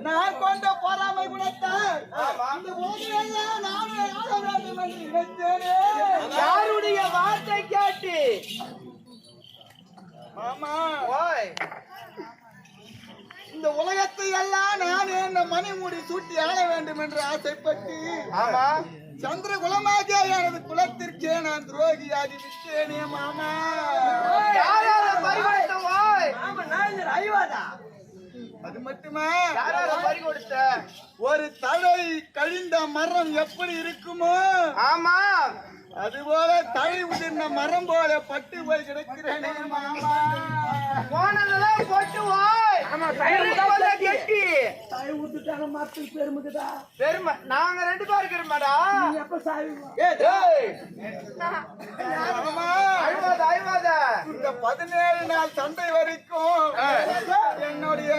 நான் கொண்ட பொறாமை குணத்தால் இந்த உலகையெல்லாம் நானே ஆள வேண்டும் என்று நினைத்தேனே. யாருடைய வார்த்தை கேட்டு மாமா இந்த உலகத்தை எல்லாம் நானே இந்த மணிமுடி சூட்டி ஆள வேண்டும் என்று ஆசைப்பட்டு சந்திர குலமாகிய எனது குலத்திற்கே நான் துரோகியாகி விட்டேனே மாமா. அது மட்டுமா ஒரு தழை கழிந்த மரம் எப்படி இருக்குமோ ஆமா அதுபோல தழை உதிர்ந்த மரம் போல பட்டு போய் கிடக்கிறேனே மாமா. போனதெல்லாம் போட்டுவோய் கெட்டி பெருமை நாங்க 2 பேர் இருக்கிறோமாடா. இந்த 17 நாள் சண்டை வரைக்கும் என்னுடைய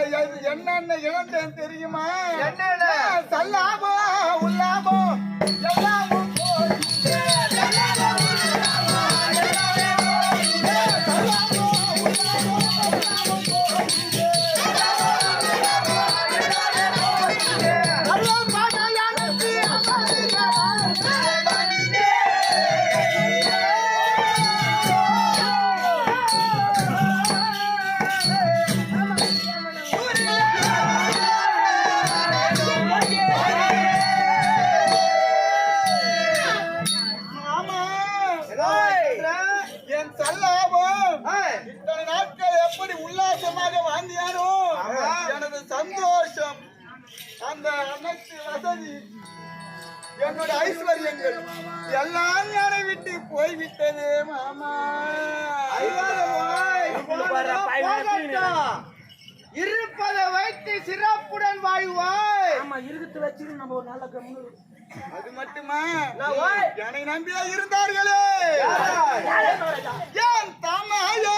என்னென்ன இழந்தேன் தெரியுமா? என்னென்ன சல்லாமோ உள்ளாமோ எல்லாமோ எனது சந்தோஷம் அந்த அனைத்து வசதி என்னுடைய ஐஸ்வர்யங்கள் எல்லாம் என்னை விட்டு போய்விட்டது மாமா. இருப்பதை வைத்து சிறப்புடன் வாழ்வாய். அது மட்டுமா என்னை நம்பியா இருந்தார்களே ஏன் தாமாயோ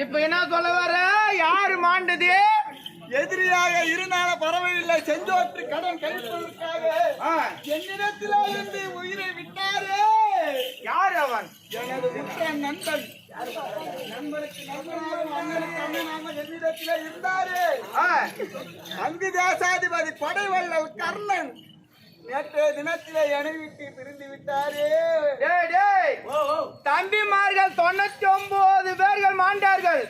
இப்ப என்ன சொல்ல வர? யாரு மாண்டது? எதிரியாக இருந்தாலும் பரவாயில்லை, செஞ்சோற்று கடன் கழிப்பதற்காக என்னிடத்தில் இருந்து உயிரை விட்டாரே. யார் அவன்? எனது உற்ற நண்பன், நண்பனுக்கு நண்பனாக அண்ணனுக்கு அண்ணனாக என்னிடத்தில் இருந்தாரே அங்கு தேசாதிபதி கொடைவள்ளல் கர்ணன் நேற்றைய தினத்திலே என்னை விட்டு பிரிந்து விட்டாரே. தம்பிமார்கள் 99 பேர்கள் மாண்டார்கள்.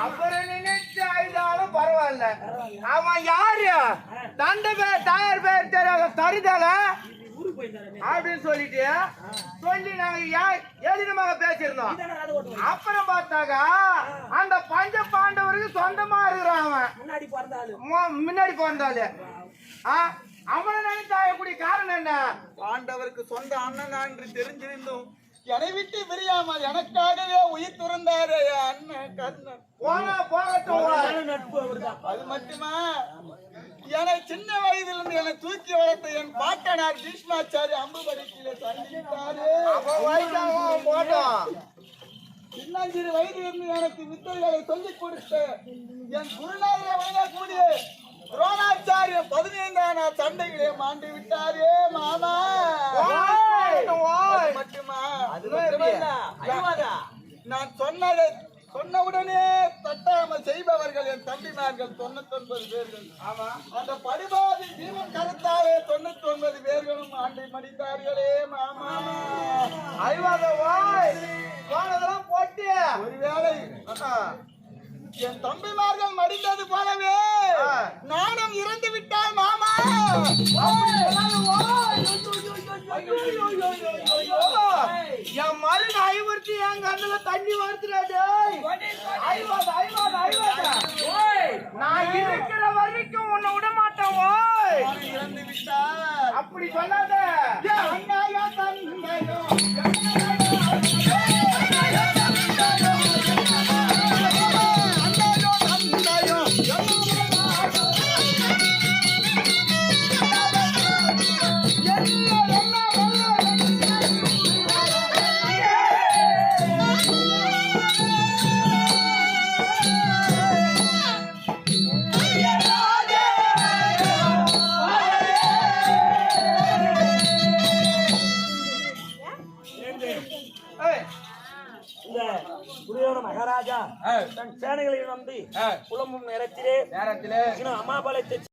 அப்புறம் நினைச்சு ஆயிட்டாலும் பரவாயில்ல. அவன் யாரு? தந்தை பேர் தாயார் பேர் தெரியாத தருதல அப்படின்னு சொல்லிட்டு சொல்லி நாங்க எதிரமாக பேசியிருந்தோம். அப்புறம் பார்த்தாக்கா அந்த பஞ்ச பாண்டவருக்கு சொந்தமா இருக்கிறான். அவன் முன்னாடி பிறந்தாலு அவனை நினைச்சாயக்கூடிய காரணம் என்ன? பாண்டவருக்கு சொந்த அண்ணன் என்று தெரிஞ்சிருந்தும் என்னை விட்டு பிரியாமல் எனக்காகவே உயிர் துறந்தாரு அண்ணன் கர்ணன். அது மட்டுமா என்னை சின்ன வயதிலிருந்து என்னை தூக்கி வளர்த்த என் பாட்டனார் பீஷ்மாச்சாரி அம்புபடிக்கிலே தள்ளிவிட்டாரு. சின்னஞ்சிறு வயதிலிருந்து எனக்கு வித்தைகளை சொல்லிக் கொடுத்த என் குருநாதரை வழங்கக்கூடிய துரோணாச்சாரிய 15ஆம் நாள் சண்டைகளே மாண்டு விட்டாரே மாமா. மட்டுமா நான் சொன்னதை சொன்னவுடனே தட்டாமல் செய்பவர்கள் என் தம்பிமார்கள் 99 பேர்கள். ஆமா. அந்த படுபாவி ஜீவன் கருத்தாலே 99 பேர்களும் ஆண்டை மடித்தார்களே மாமா. ஐவாதவாய் போனதெல்லாம் போட்டு ஒருவேளை என் தம்பிமார்கள் மடிந்தது போலவே நானும் இறந்து விட்டால் மாமா. என் மருங்க ஐவர்த்தி என் கண்ணுல தண்ணி வருத்துறாடே. நான் இருக்கிற வரைக்கும் உன்னை விட மாட்டேன். ஓய் இறந்து விட்டால் அப்படி சொல்லாத. அண்ணாயா தந்தையோ இந்த துரியோதன மகாராஜா தன் சேனைகளை நம்பி புலம்பும் நேரத்திலே நேரத்திலே அம்மாபாளையத்தை